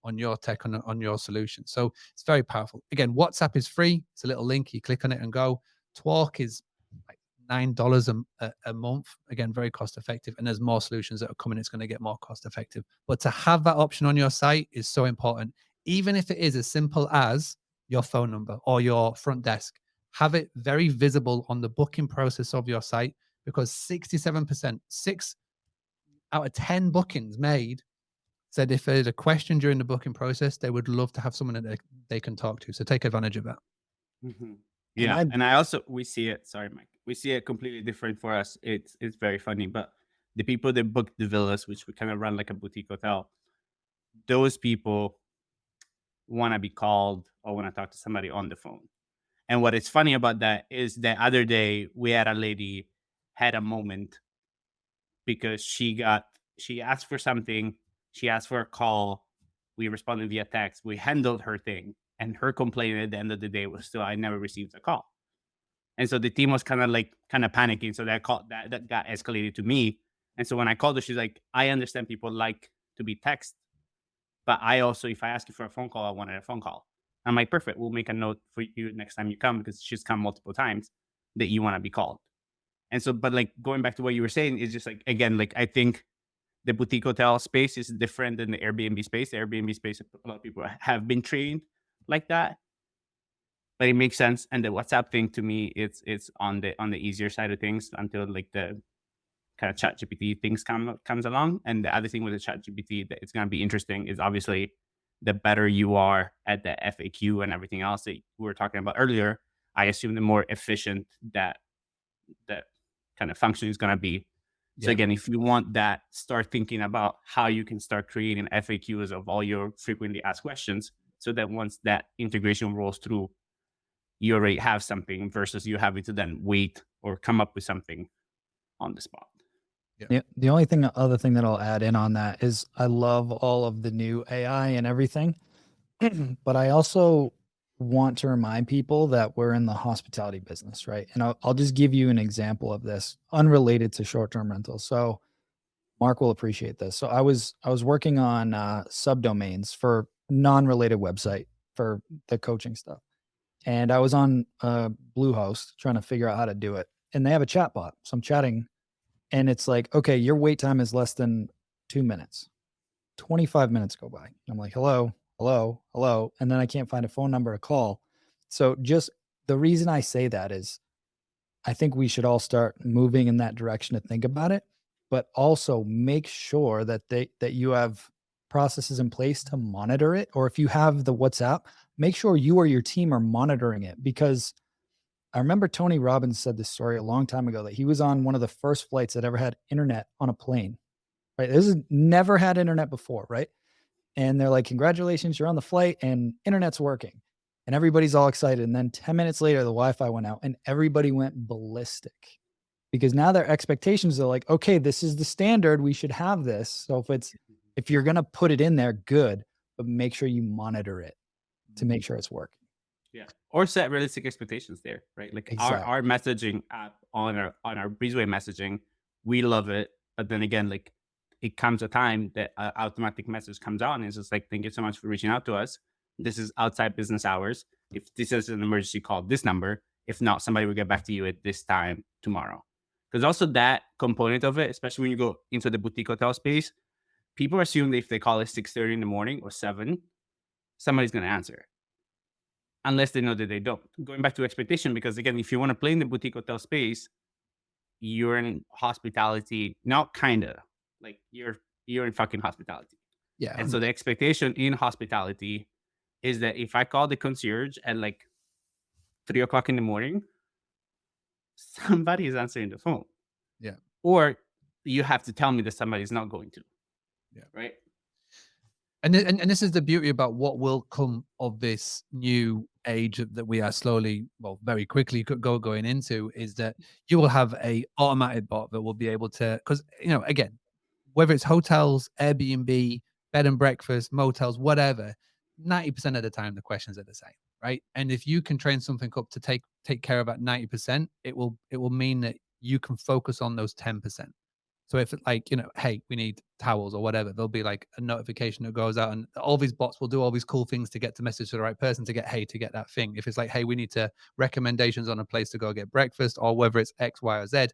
on your tech, on your solution. So it's very powerful. Again, WhatsApp is free. It's a little link. You click on it and go. Talk is like $9 a month. Again, very cost effective. And there's more solutions that are coming. It's going to get more cost effective. But to have that option on your site is so important. Even if it is as simple as your phone number or your front desk, have it very visible on the booking process of your site, because 67%, 6 out of 10 bookings made said if there's a question during the booking process, they would love to have someone that they can talk to. So take advantage of that. Mm-hmm. Yeah. And I also, we see it, sorry, Mike, we see it completely different for us. It's very funny, but the people that book the villas, which we kind of run like a boutique hotel, those people want to be called or want to talk to somebody on the phone. And what is funny about that is the other day we had a lady had a moment because she asked for something. She asked for a call, We responded via text. We handled her thing, and her complaint at the end of the day was still, I never received a call. And so the team was kind of panicking. So that call that got escalated to me. And so when I called her, she's like, I understand people like to be text, but I also, if I ask you for a phone call, I wanted a phone call. I'm like, perfect. We'll make a note for you next time you come, because she's come multiple times, that you want to be called. And so, but like going back to what you were saying, is just like, again, like I think the boutique hotel space is different than the Airbnb space. The Airbnb space, a lot of people have been trained like that, but it makes sense. And the WhatsApp thing, to me, it's on the easier side of things until like the kind of chat GPT things comes along. And the other thing with the chat GPT that it's going to be interesting is, obviously, the better you are at the FAQ and everything else that we were talking about earlier, I assume the more efficient that kind of function is going to be. So again, if you want that, start thinking about how you can start creating FAQs of all your frequently asked questions, so that once that integration rolls through, you already have something, versus you having to then wait or come up with something on the spot. The other thing that I'll add in on that is, I love all of the new AI and everything, but I also want to remind people that we're in the hospitality business, right? And I'll just give you an example of this, unrelated to short-term rentals. So Mark will appreciate this. So I was working on subdomains for non-related website for the coaching stuff, and I was on Bluehost trying to figure out how to do it. And they have a chat bot, so I'm chatting, and it's like, okay, your wait time is less than 2 minutes. 25 minutes go by. I'm like, hello, hello, hello. And then I can't find a phone number to call. So just the reason I say that is, I think we should all start moving in that direction to think about it, but also make sure that that you have processes in place to monitor it. Or if you have the WhatsApp, make sure you or your team are monitoring it. Because I remember Tony Robbins said this story a long time ago, that he was on one of the first flights that ever had internet on a plane, right? This has never had internet before, right? And they're like, congratulations, you're on the flight and internet's working. And everybody's all excited. And then 10 minutes later, the Wi-Fi went out and everybody went ballistic, because now their expectations are like, okay, this is the standard. We should have this. So if you're going to put it in there, good, but make sure you monitor it to make sure it's working. Yeah. Or set realistic expectations there, right? Like our messaging app on our Breezeway messaging, we love it. But then again, like it comes a time that an automatic message comes out and it's just like, thank you so much for reaching out to us. This is outside business hours. If this is an emergency, call this number. If not, somebody will get back to you at this time tomorrow. Because also that component of it, especially when you go into the boutique hotel space, people assume that if they call at 6:30 in the morning or 7, somebody's going to answer. Unless they know that they don't. Going back to expectation, because again, if you want to play in the boutique hotel space, you're in hospitality, not kinda. Like you're in fucking hospitality. Yeah. And so the expectation in hospitality is that if I call the concierge at like 3:00 in the morning, somebody is answering the phone. Yeah. Or you have to tell me that somebody's not going to. Yeah. Right. And this is the beauty about what will come of this new age that we are slowly, well, very quickly going into, is that you will have a automated bot that will be able to, because, again, whether it's hotels, Airbnb, bed and breakfast, motels, whatever, 90% of the time the questions are the same, right? And if you can train something up to take care of that 90%, it will mean that you can focus on those 10%. So if it's like, hey, we need towels or whatever, there'll be like a notification that goes out, and all these bots will do all these cool things to get the message to the right person to get that thing. If it's like, hey, we need to recommendations on a place to go get breakfast, or whether it's X, Y, or Z,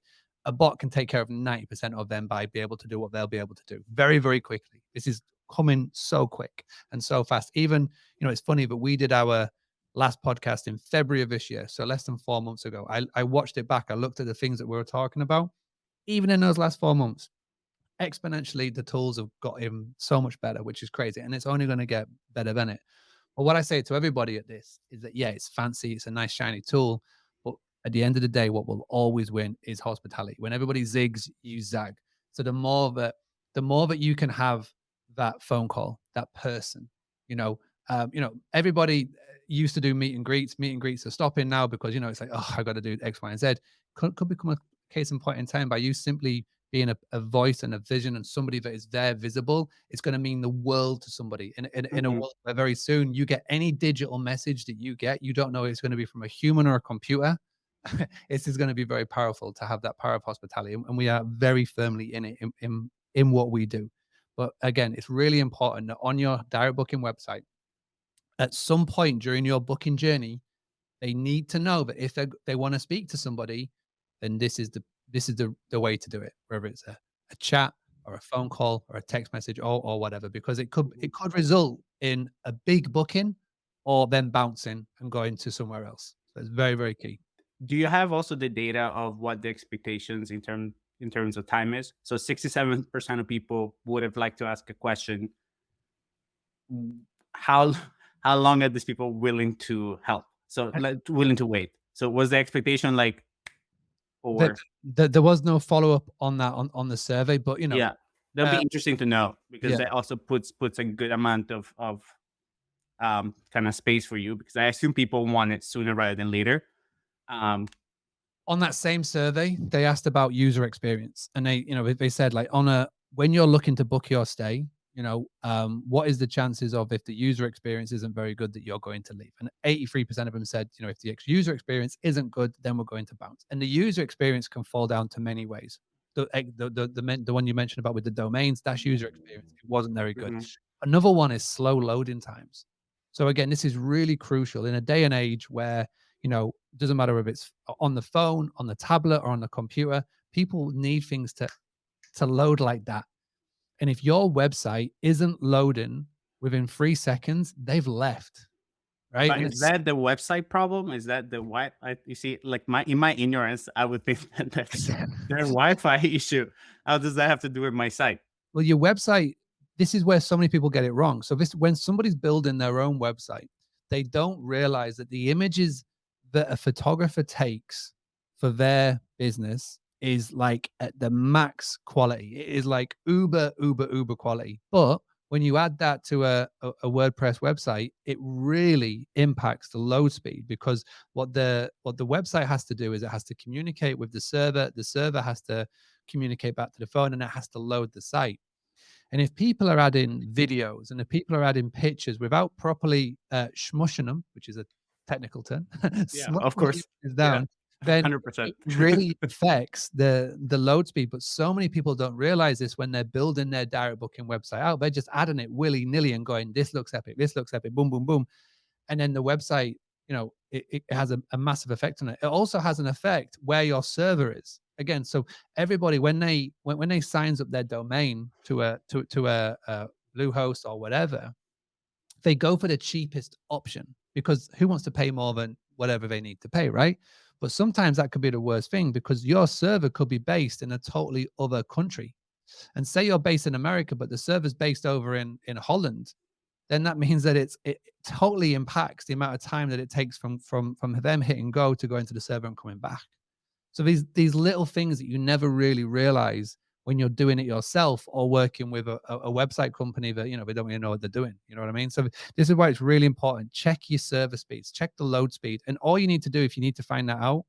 a bot can take care of 90% of them by be able to do what they'll be able to do very, very quickly. This is coming so quick and so fast. Even, it's funny, but we did our last podcast in February of this year. So less than 4 months ago, I watched it back. I looked at the things that we were talking about. Even in those last 4 months, exponentially, the tools have got him so much better, which is crazy. And it's only going to get better than it. But what I say to everybody at this is that, yeah, it's fancy. It's a nice, shiny tool. But at the end of the day, what will always win is hospitality. When everybody zigs, you zag. So the more that you can have that phone call, that person, everybody used to do meet and greets. Meet and greets are stopping now because, it's like, oh, I got to do X, Y, and Z. Could become a case in point in time by you simply being a voice and a vision and somebody that is there visible, it's going to mean the world to somebody in a world where very soon you get any digital message that you get, you don't know if it's going to be from a human or a computer. This is going to be very powerful to have that power of hospitality, and we are very firmly in it in what we do. But again, it's really important that on your direct booking website, at some point during your booking journey, they need to know that if they want to speak to somebody, then this is the way to do it, whether it's a chat or a phone call or a text message or whatever, because it could result in a big booking or then bouncing and going to somewhere else. So it's very, very key. Do you have also the data of what the expectations in terms of time is? So 67% of people would have liked to ask a question. How long are these people willing to help? So willing to wait. So was the expectation like, or there was no follow up on that on the survey, but yeah, that'll be interesting to know, because yeah. that also puts a good amount of kind of space for you, because I assume people want it sooner rather than later. On that same survey, they asked about user experience, and they said, like, when you're looking to book your stay, what is the chances of, if the user experience isn't very good, that you're going to leave? And 83% of them said, if the user experience isn't good, then we're going to bounce. And the user experience can fall down to many ways. The one you mentioned about with the domains, that's user experience. It wasn't very good. Another one is slow loading times. So again, this is really crucial in a day and age where, it doesn't matter if it's on the phone, on the tablet, or on the computer. People need things to load like that. And if your website isn't loading within 3 seconds, they've left. Right? But is that the website problem? Is that the you see, like, in my ignorance, I would think that that's their Wi-Fi issue. How does that have to do with my site? Well, your website, this is where so many people get it wrong. So when somebody's building their own website, they don't realize that the images that a photographer takes for their business is like at the max quality. It is like uber quality. But when you add that to a WordPress website, it really impacts the load speed, because what the website has to do is it has to communicate with the server. The server has to communicate back to the phone, and it has to load the site. And if people are adding videos and if people are adding pictures without properly smushing them, which is a technical term, yeah, of course, down, then 100%. it really affects the load speed. But so many people don't realize this when they're building their direct booking website out. They're just adding it willy-nilly and going, this looks epic, boom, boom, boom. And then the website, it has a massive effect on it. It also has an effect where your server is. Again, so everybody, when they signs up their domain to a Bluehost or whatever, they go for the cheapest option, because who wants to pay more than whatever they need to pay, right? But sometimes that could be the worst thing, because your server could be based in a totally other country. And say you're based in America, but the server's based over in Holland, then that means that it totally impacts the amount of time that it takes from them hitting go to going to the server and coming back. So these little things that you never really realize when you're doing it yourself or working with a website company that, they don't really know what they're doing. You know what I mean? So this is why it's really important. Check your server speeds, check the load speed. And all you need to do, if you need to find that out,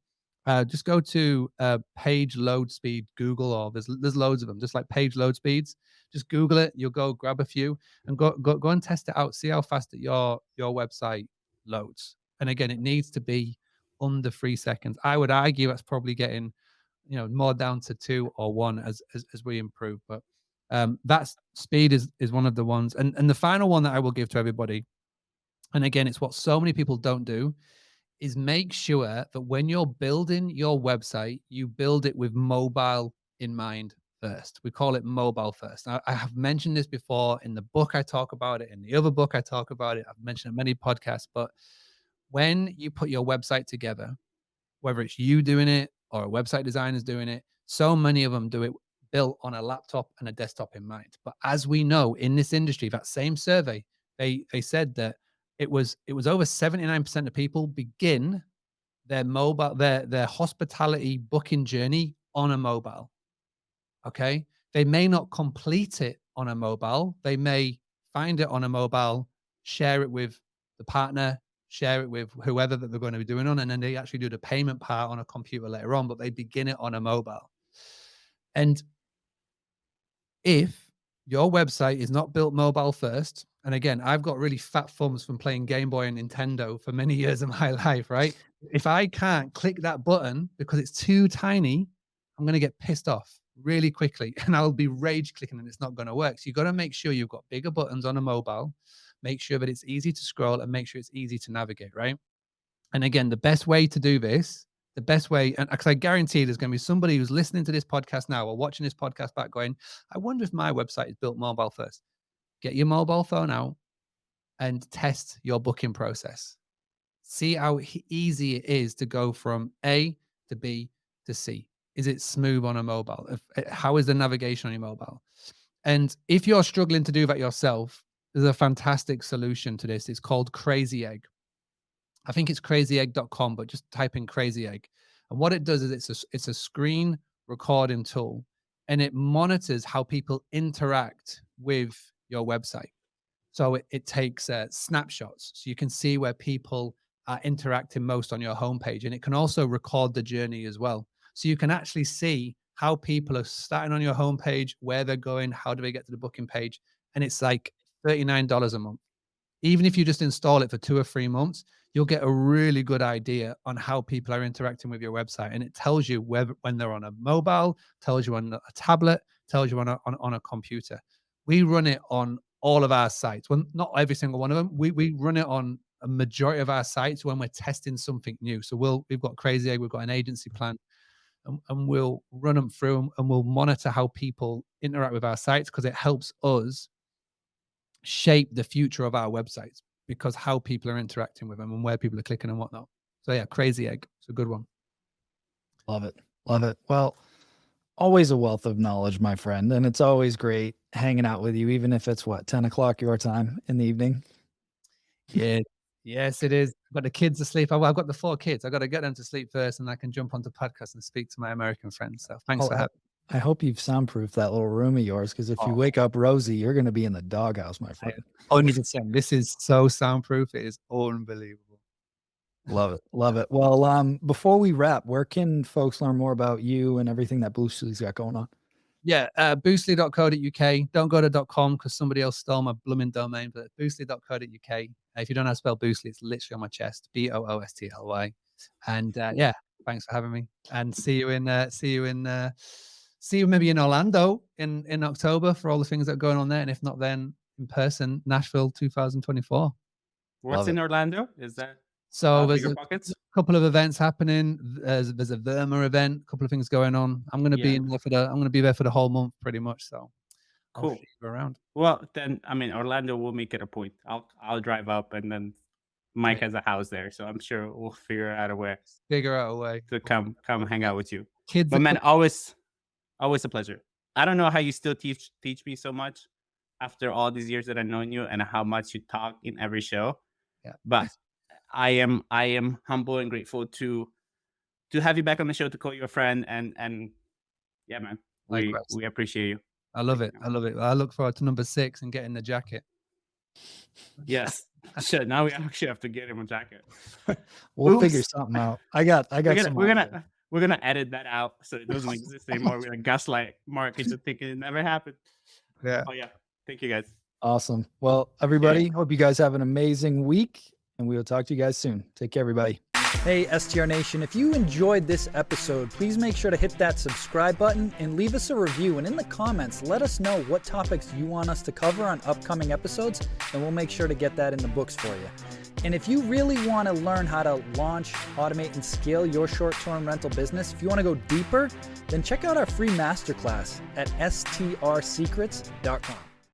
just go to page load speed Google, or there's loads of them, just like page load speeds. Just Google it. You'll go grab a few and go and test it out. See how fast that your website loads. And again, it needs to be under 3 seconds. I would argue that's probably getting, more down to 2 or 1 as we improve. But that speed is one of the ones. And the final one that I will give to everybody, and again, it's what so many people don't do, is make sure that when you're building your website, you build it with mobile in mind first. We call it mobile first. Now, I have mentioned this before. In the book, I talk about it. In the other book, I talk about it. I've mentioned it in many podcasts. But when you put your website together, whether it's you doing it or a website designer's doing it, so many of them do it built on a laptop and a desktop in mind. But as we know, in this industry, that same survey, they said that it was over 79% of people begin their hospitality booking journey on a mobile. Okay. They may not complete it on a mobile. They may find it on a mobile, share it with the partner, share it with whoever that they're going to be doing on, and then they actually do the payment part on a computer later on, but they begin it on a mobile. And if your website is not built mobile first, and again, I've got really fat thumbs from playing Game Boy and Nintendo for many years of my life, right? If I can't click that button because it's too tiny, I'm going to get pissed off really quickly and I'll be rage clicking and it's not going to work. So you've got to make sure you've got bigger buttons on a mobile, make sure that it's easy to scroll and make sure it's easy to navigate, right? And again, the best way to do this, the best way, and because I guarantee there's going to be somebody who's listening to this podcast now or watching this podcast back going, I wonder if my website is built mobile first. Get your mobile phone out and test your booking process. See how easy it is to go from A to B to C. Is it smooth on a mobile? How is the navigation on your mobile? And if you're struggling to do that yourself, there's a fantastic solution to this. It's called Crazy Egg. I think it's crazyegg.com, but just type in Crazy Egg. And what it does is it's a screen recording tool, and it monitors how people interact with your website. So it takes snapshots, so you can see where people are interacting most on your homepage, and it can also record the journey as well. So you can actually see how people are starting on your homepage, where they're going, how do they get to the booking page, and it's like $39 a month. Even if you just install it for 2 or 3 months, you'll get a really good idea on how people are interacting with your website. And it tells you when they're on a mobile, tells you on a tablet, tells you on a computer. We run it on all of our sites. Well, not every single one of them. We run it on a majority of our sites when we're testing something new. So we've got Crazy Egg, we've got an agency plan, and we'll run them through and we'll monitor how people interact with our sites, because it helps us shape the future of our websites, because how people are interacting with them and where people are clicking and whatnot. So yeah, Crazy Egg. It's a good one. Love it. Love it. Well, always a wealth of knowledge, my friend. And it's always great hanging out with you, even if it's 10 o'clock your time in the evening. Yeah. Yes, it is. I've got the kids asleep. I've got the 4 kids. I've got to get them to sleep first, and I can jump onto podcast and speak to my American friends. So thanks for having me. I hope you've soundproofed that little room of yours, because if you wake up Rosie, you're going to be in the doghouse, my friend. 100%. This is so soundproof. It is unbelievable. Love it. Love it. Well, before we wrap, where can folks learn more about you and everything that Boostly's got going on? Yeah, boostly.co.uk. Don't go to .com because somebody else stole my blooming domain, but boostly.co.uk. If you don't know how to spell Boostly, it's literally on my chest, Boostly. And yeah, thanks for having me. And see you maybe in Orlando in October for all the things that are going on there. And if not, then in person, Nashville 2024. What's in Orlando? Is that so there's a couple of events happening. There's a Verma event, a couple of things going on. I'm going to be there for the whole month pretty much. So cool. Around. Well, then I mean, Orlando will make it a point. I'll drive up, and then Mike has a house there, so I'm sure we'll figure out a way to come hang out with you. Kids, but man, always a pleasure. I don't know how you still teach me so much after all these years that I've known you, and how much you talk in every show. Yeah, but I am humble and grateful to have you back on the show, to call you a friend, and yeah, man, we appreciate you. I love it. I look forward to number 6 and getting the jacket. Yes. Shit, now we actually have to get him a jacket. We'll figure something out. I got we're gonna edit that out so it doesn't exist anymore. We're gonna gaslight Mark into thinking it never happened. Yeah. Oh yeah. Thank you guys. Awesome. Well, everybody, hope you guys have an amazing week, and we will talk to you guys soon. Take care, everybody. Hey, STR Nation, if you enjoyed this episode, please make sure to hit that subscribe button and leave us a review. And in the comments, let us know what topics you want us to cover on upcoming episodes, and we'll make sure to get that in the books for you. And if you really want to learn how to launch, automate, and scale your short-term rental business, if you want to go deeper, then check out our free masterclass at strsecrets.com.